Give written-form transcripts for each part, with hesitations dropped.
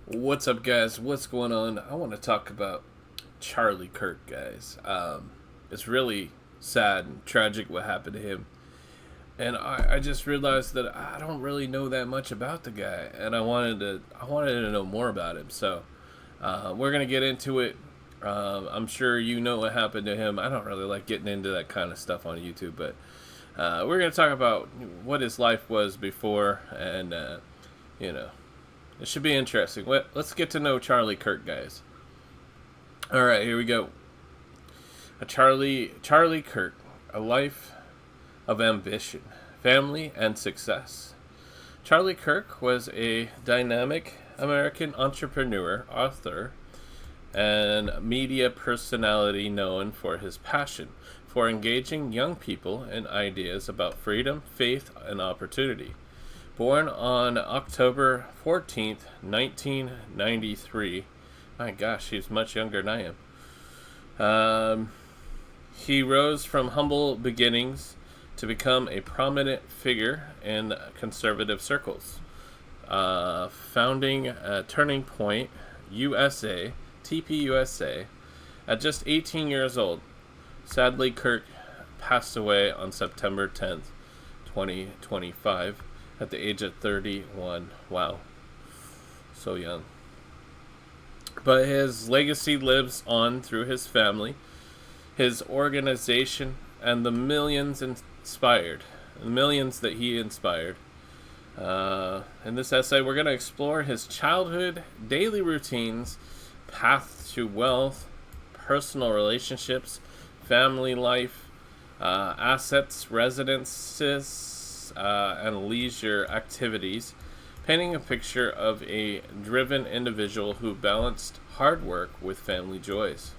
What's up, guys? What's going on? I want to talk about Charlie Kirk, guys. It's really sad and tragic what happened to him. And I just realized that I don't really know that much about the guy, and I wanted to know more about him. So we're gonna get into it. I'm sure you know what happened to him. I don't really like getting into that kind of stuff on YouTube, but we're gonna talk about what his life was before, and you know, it should be interesting. Let's get to know Charlie Kirk, guys. All right, here we go. Charlie Kirk, a life of ambition, family, and success. Charlie Kirk was a dynamic American entrepreneur, author, and media personality known for his passion for engaging young people in ideas about freedom, faith, and opportunity. Born on October 14th, 1993. My gosh, he's much younger than I am. He rose from humble beginnings to become a prominent figure in conservative circles, founding Turning Point USA, TPUSA, at just 18 years old. Sadly, Kirk passed away on September 10th, 2025, at the age of 31. Wow, so young. But his legacy lives on through his family, his organization, and the millions that he inspired. In this essay, we're going to explore his childhood, daily routines, path to wealth, personal relationships, family life, assets, residences, and leisure activities, painting a picture of a driven individual who balanced hard work with family joys.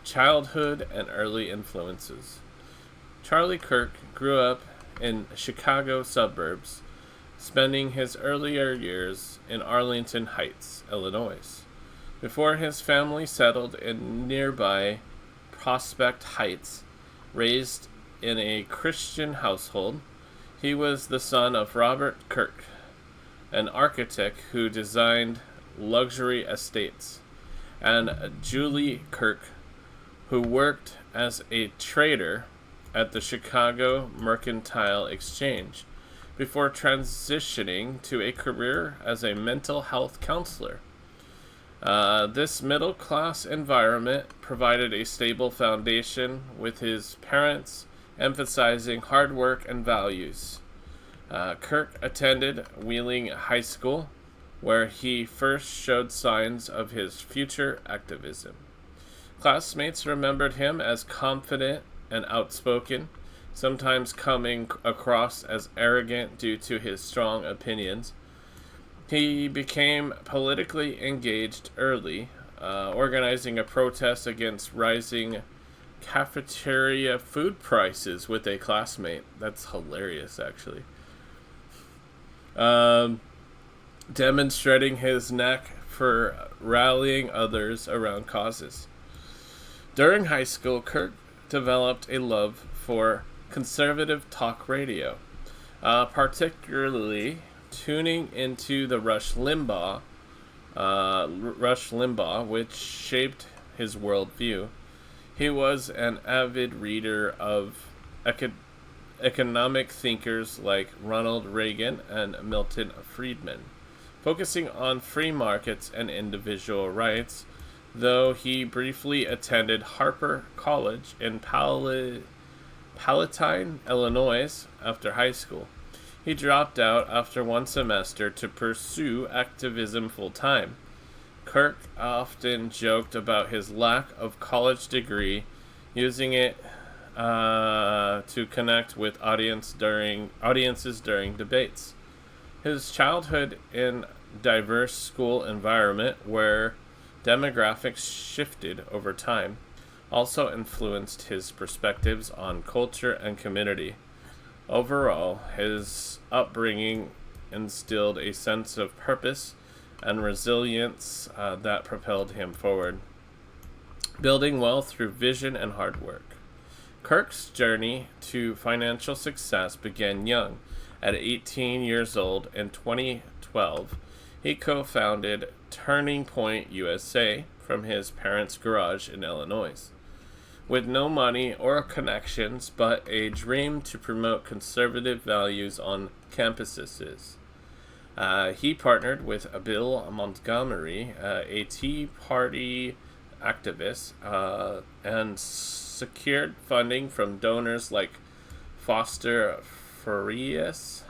Childhood and early influences. Charlie Kirk grew up in Chicago suburbs, spending his earlier years in Arlington Heights, Illinois, before his family settled in nearby Prospect Heights. Raised in a Christian household, he was the son of Robert Kirk, an architect who designed luxury estates, and Julie Kirk, who worked as a trader at the Chicago Mercantile Exchange before transitioning to a career as a mental health counselor. This middle class environment provided a stable foundation, with his parents emphasizing hard work and values. Kirk attended Wheeling High School, where he first showed signs of his future activism. Classmates remembered him as confident and outspoken, sometimes coming across as arrogant due to his strong opinions. He became politically engaged early, organizing a protest against rising cafeteria food prices with a classmate. That's hilarious, actually. Demonstrating his knack for rallying others around causes. During high school, Kirk developed a love for conservative talk radio, particularly tuning into the Rush Limbaugh, which shaped his worldview. He was an avid reader of economic thinkers like Ronald Reagan and Milton Friedman, focusing on free markets and individual rights, though he briefly attended Harper College in Palatine, Illinois, after high school. He dropped out after one semester to pursue activism full time. Kirk often joked about his lack of college degree, using it to connect with audiences during debates. His childhood in diverse school environment, where demographics shifted over time, also influenced his perspectives on culture and community. Overall, his upbringing instilled a sense of purpose and resilience that propelled him forward, building wealth through vision and hard work. Kirk's journey to financial success began young. At 18 years old in 2012, He co-founded Turning Point USA from his parents' garage in Illinois. With no money or connections, but a dream to promote conservative values on campuses. He partnered with Bill Montgomery, a Tea Party activist, and secured funding from donors like Foster Farias.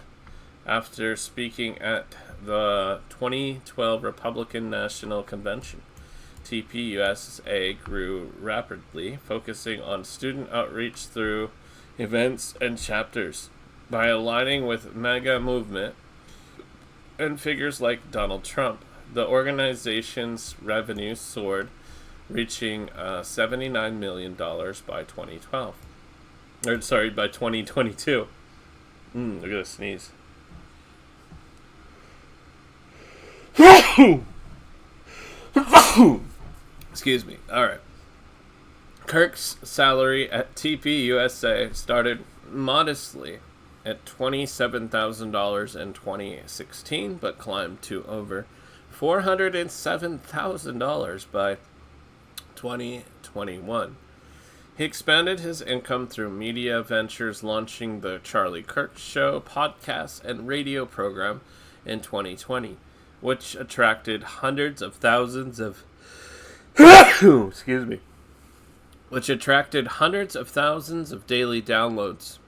After speaking at the 2012 Republican National Convention, TPUSA grew rapidly, focusing on student outreach through events and chapters. By aligning with MAGA movement and figures like Donald Trump, the organization's revenue soared, reaching $79 million by 2012. By 2022. I gotta sneeze. Excuse me. Alright. Kirk's salary at TPUSA started modestly at $27,000 in 2016, but climbed to over $407,000 by 2021. He expanded his income through media ventures, launching the Charlie Kirk Show podcast and radio program in 2020, which attracted hundreds of thousands of daily downloads.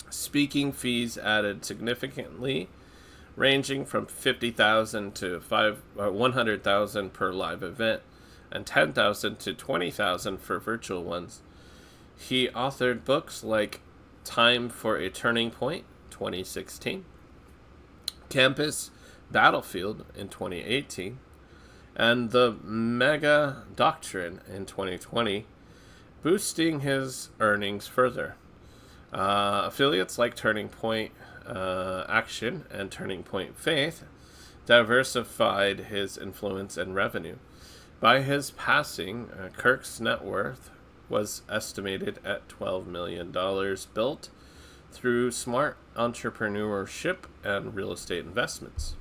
Speaking fees added significantly, ranging from $50,000 to $100,000 per live event, and $10,000 to $20,000 for virtual ones. He authored books like Time for a Turning Point, 2016, Campus Battlefield in 2018, and The Mega Doctrine in 2020, boosting his earnings further. Affiliates like Turning Point Action and Turning Point Faith diversified his influence and revenue. By his passing, Kirk's net worth was estimated at $12 million, built through smart entrepreneurship and real estate investments.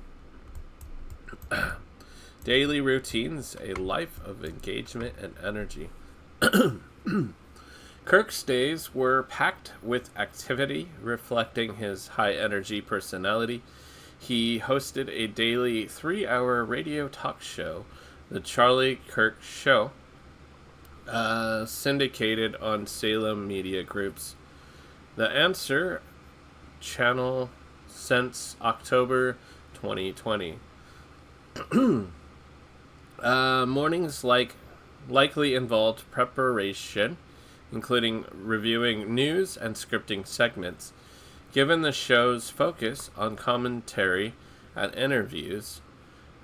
Daily routines, a life of engagement and energy. Kirk's days were packed with activity, reflecting his high-energy personality. He hosted a daily 3-hour radio talk show, The Charlie Kirk Show, syndicated on Salem Media Group's The Answer channel since October 2020. Mornings likely involved preparation, including reviewing news and scripting segments. Given the show's focus on commentary and interviews,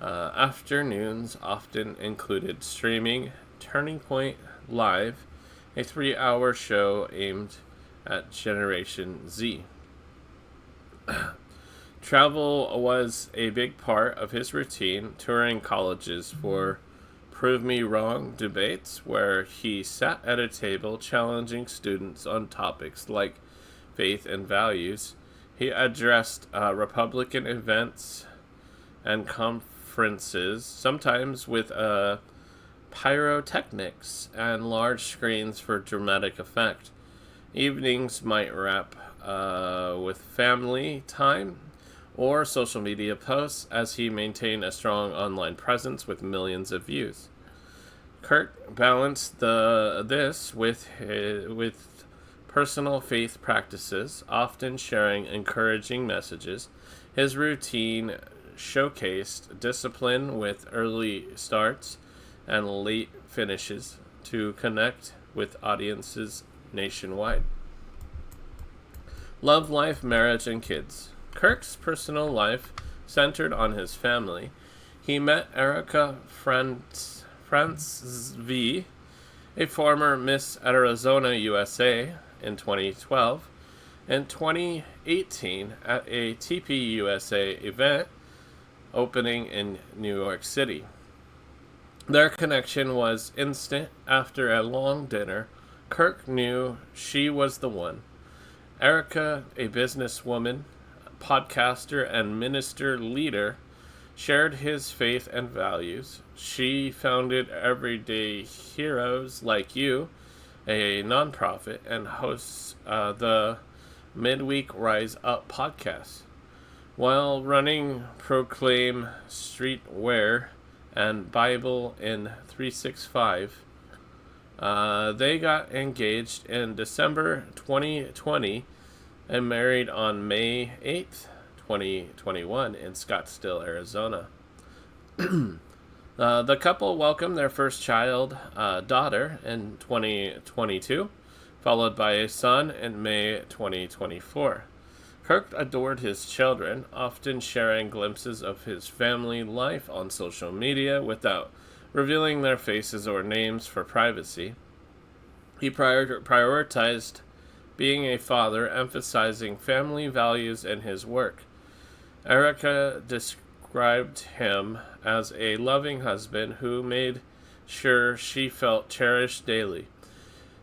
afternoons often included streaming Turning Point Live, a 3-hour show aimed at Generation Z. Travel was a big part of his routine, touring colleges for Prove Me Wrong debates, where he sat at a table challenging students on topics like faith and values. He addressed Republican events and conferences, sometimes with pyrotechnics and large screens for dramatic effect. Evenings might wrap with family time or social media posts, as he maintained a strong online presence with millions of views. Kirk balanced this with personal faith practices, often sharing encouraging messages. His routine showcased discipline with early starts and late finishes to connect with audiences nationwide. Love life, marriage, and kids. Kirk's personal life centered on his family. He met Erica Frantzvi, a former Miss Arizona USA, in 2012. In 2018, at a TPUSA event opening in New York City. Their connection was instant. After a long dinner, Kirk knew she was the one. Erica, a businesswoman, podcaster, and minister leader, shared his faith and values. She founded Everyday Heroes Like You, a nonprofit, and hosts the Midweek Rise Up podcast. While running Proclaim Streetwear and Bible in 365, they got engaged in December 2020 and married on May 8th, 2021 in Scottsdale, Arizona. The couple welcomed their first child, daughter, in 2022, followed by a son in May 2024. Kirk adored his children, often sharing glimpses of his family life on social media without revealing their faces or names for privacy. He prioritized being a father, emphasizing family values in his work. Erica described him as a loving husband who made sure she felt cherished daily.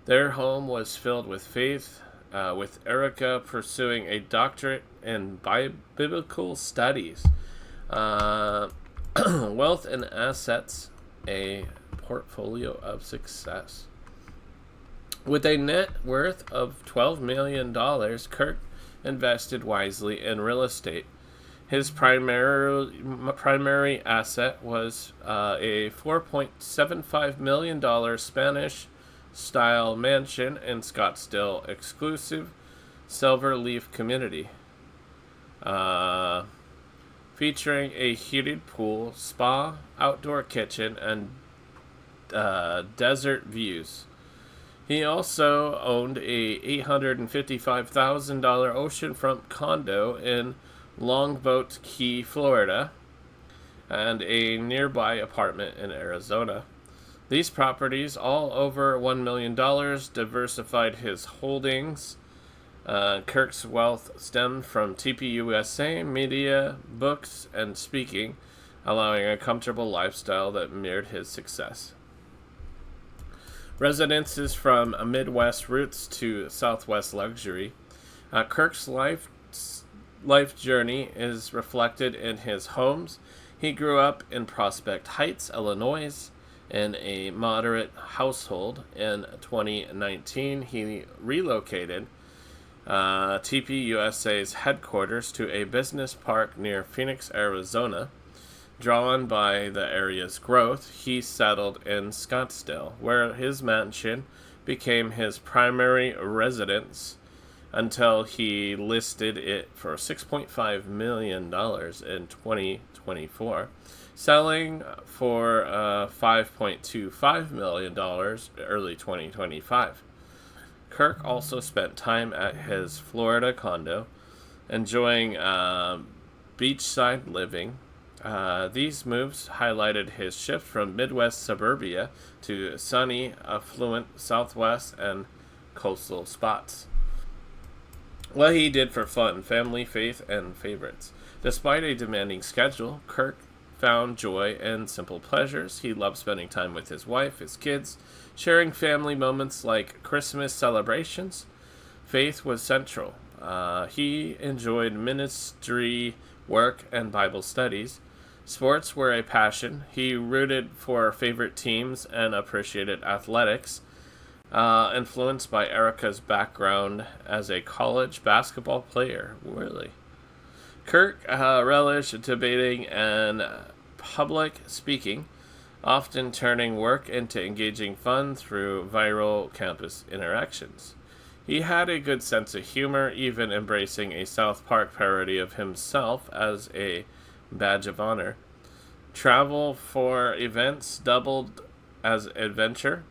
Their home was filled with faith, with Erica pursuing a doctorate in biblical studies, wealth and assets, a portfolio of success. With a net worth of $12 million, Kirk invested wisely in real estate. His primary asset was a $4.75 million Spanish-style mansion in Scottsdale exclusive Silver Leaf community, featuring a heated pool, spa, outdoor kitchen, and desert views. He also owned a $855,000 oceanfront condo in Longboat Key, Florida, and a nearby apartment in Arizona. These properties, all over $1 million, diversified his holdings. Kirk's wealth stemmed from TPUSA, media, books, and speaking, allowing a comfortable lifestyle that mirrored his success. Residences from Midwest roots to Southwest luxury. Kirk's life journey is reflected in his homes. He grew up in Prospect Heights, Illinois, in a moderate household. In 2019, he relocated TPUSA's headquarters to a business park near Phoenix, Arizona. Drawn by the area's growth, he settled in Scottsdale, where his mansion became his primary residence until he listed it for $6.5 million in 2024, selling for $5.25 million early 2025. Kirk also spent time at his Florida condo, enjoying beachside living. These moves highlighted his shift from Midwest suburbia to sunny, affluent Southwest and coastal spots. What he did for fun, family, faith, and favorites. Despite a demanding schedule, Kirk found joy in simple pleasures. He loved spending time with his wife, his kids, sharing family moments like Christmas celebrations. Faith was central. He enjoyed ministry work and Bible studies. Sports were a passion. He rooted for favorite teams and appreciated athletics. Influenced by Erica's background as a college basketball player. Really. Kirk relished debating and public speaking, often turning work into engaging fun through viral campus interactions. He had a good sense of humor, even embracing a South Park parody of himself as a badge of honor. Travel for events doubled as adventure,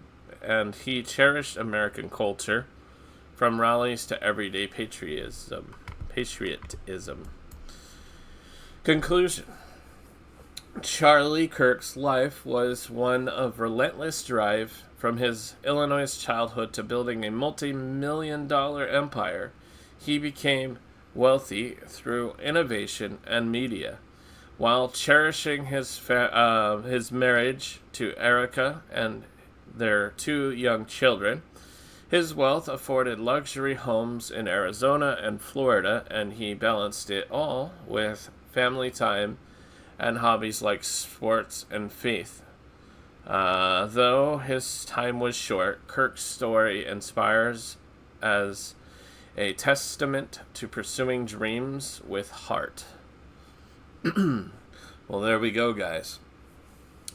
and he cherished American culture, from rallies to everyday patriotism. Conclusion. Charlie Kirk's life was one of relentless drive, from his Illinois childhood to building a multi-million-dollar empire. He became wealthy through innovation and media, while cherishing his marriage to Erica and their 2 young children. His wealth afforded luxury homes in Arizona and Florida, and he balanced it all with family time and hobbies like sports and faith. Though his time was short, Kirk's story inspires as a testament to pursuing dreams with heart. Well, there we go, guys.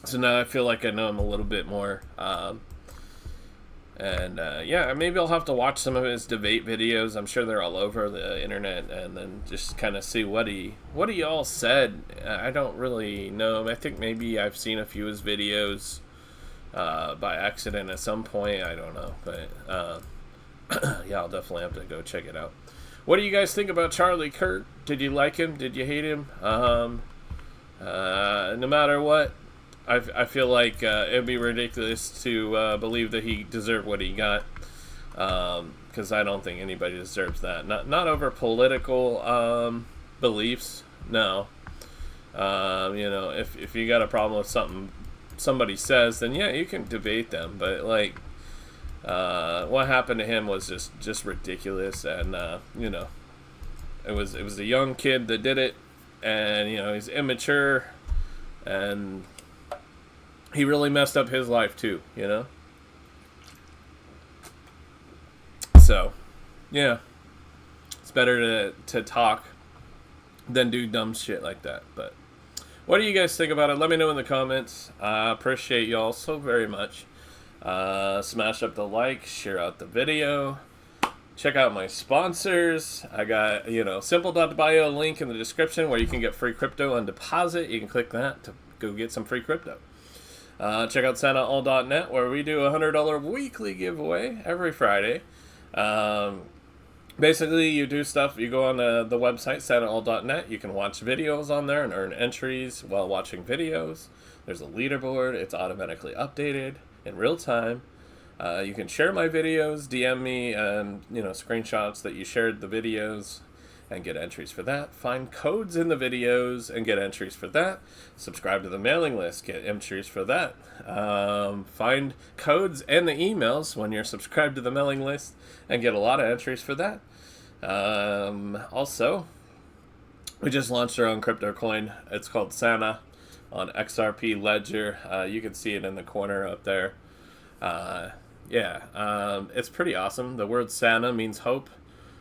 So now I feel like I know him a little bit more. Yeah, maybe I'll have to watch some of his debate videos. I'm sure they're all over the internet, and then just kind of see what he all said. I don't really know. I think maybe I've seen a few of his videos by accident at some point. I don't know, but yeah, I'll definitely have to go check it out. What do you guys think about Charlie Kirk? Did you like him? Did you hate him? No matter what, I feel like it'd be ridiculous to believe that he deserved what he got, because I don't think anybody deserves that. Not over political beliefs. No. If you got a problem with something somebody says, then yeah, you can debate them. But like, what happened to him was just ridiculous, and it was a young kid that did it, and he's immature, and he really messed up his life too, So, yeah, it's better to talk than do dumb shit like that. But what do you guys think about it? Let me know in the comments. I appreciate y'all so very much. Smash up the like, share out the video. Check out my sponsors. I got, simple.bio link in the description where you can get free crypto on deposit. You can click that to go get some free crypto. Check out SantaAll.net where we do a $100 weekly giveaway every Friday. Basically, you do stuff. You go on the website, SantaAll.net. You can watch videos on there and earn entries while watching videos. There's a leaderboard. It's automatically updated in real time. You can share my videos, DM me, screenshots that you shared the videos, and get entries for that. Find codes in the videos and get entries for that. Subscribe to the mailing list, get entries for that. Find codes and the emails when you're subscribed to the mailing list and get a lot of entries for that. Also, we just launched our own crypto coin. It's called Santa on XRP Ledger. You can see it in the corner up there. It's pretty awesome. The word Santa means hope.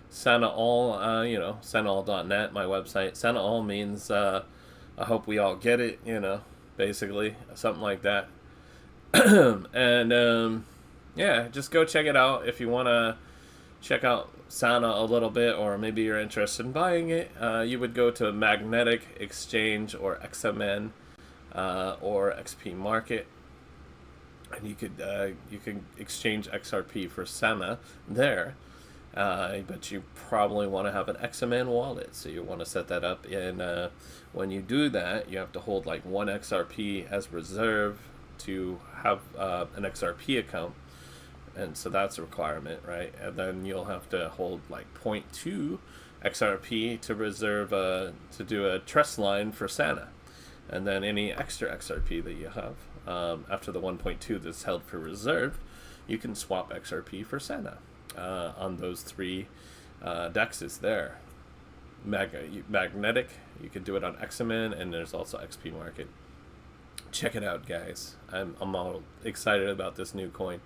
SantaAll, SantaAll.net, my website. SantaAll means I hope we all get it, basically, something like that. And just go check it out if you want to check out Santa a little bit, or maybe you're interested in buying it. You would go to Magnetic Exchange or Xaman or XP Market, and you can exchange XRP for Santa there. But you probably want to have an Xaman wallet, so you want to set that up. And when you do that, you have to hold like 1 XRP as reserve to have an XRP account, and so that's a requirement, right? And then you'll have to hold like 0.2 XRP to reserve to do a trust line for Santa, and then any extra XRP that you have after the 1.2 that's held for reserve, you can swap XRP for Santa. On those 3 DEXs there. Magnetic, you can do it on Xaman, and there's also XP Market. Check it out, guys. I'm all excited about this new coin.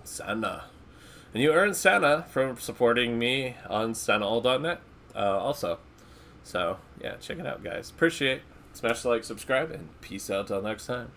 Santa. And you earn Santa from supporting me on SantaAll.net also. So, yeah, check it out, guys. Appreciate it. Smash the like, subscribe, and peace out till next time.